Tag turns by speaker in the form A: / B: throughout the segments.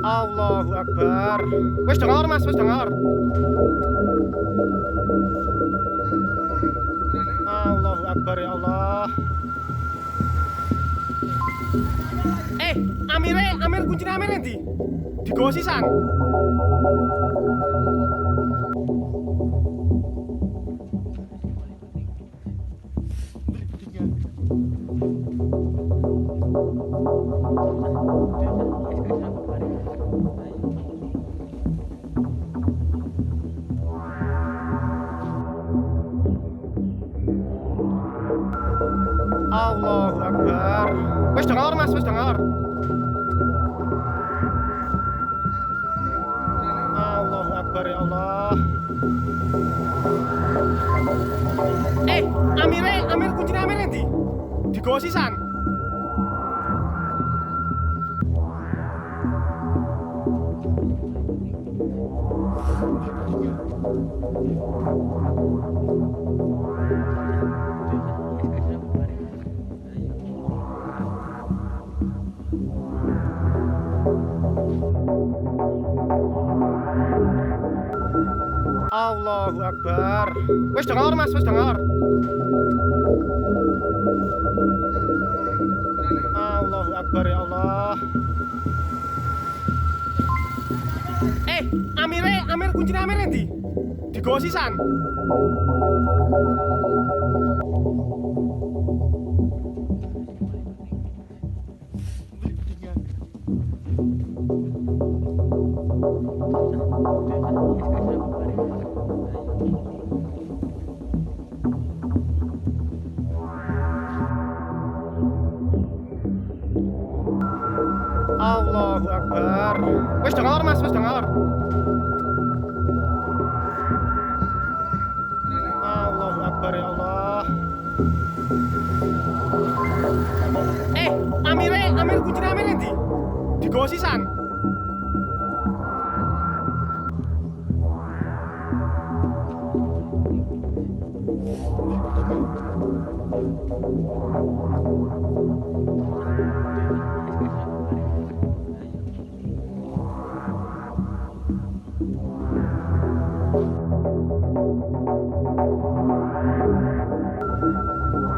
A: Allahu Akbar. Wis dengar Mas, wis dengar. Allahu Akbar ya Allah. Amir kuncine Amir endi? Digawa sisan. Allahu Akbar. Wis dengar Mas, wis dengar. Allahu Akbar ya Allah. Amir kuncine Amir endi? Digawa sisan. Allahu Akbar. Wis dengar Mas, wis dengar. Allahu Akbar ya Allah. Amir kuncine Amir endi? Digawa sisan. Allahu Akbar. Wis dengar Mas, wis dengar. Allahu Akbar ya Allah. Amir kuncine Amir endi? Digawa sisan.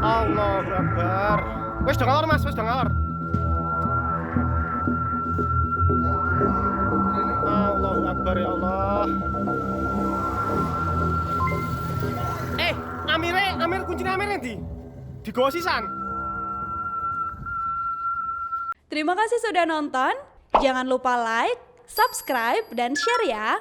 A: Allahu Akbar. Wis dengar Mas, wis dengar. Allahu Akbar ya Allah. Amir kuncine Amir endi? Digawa sisan.
B: Terima kasih sudah nonton. Jangan lupa like, subscribe, dan share ya.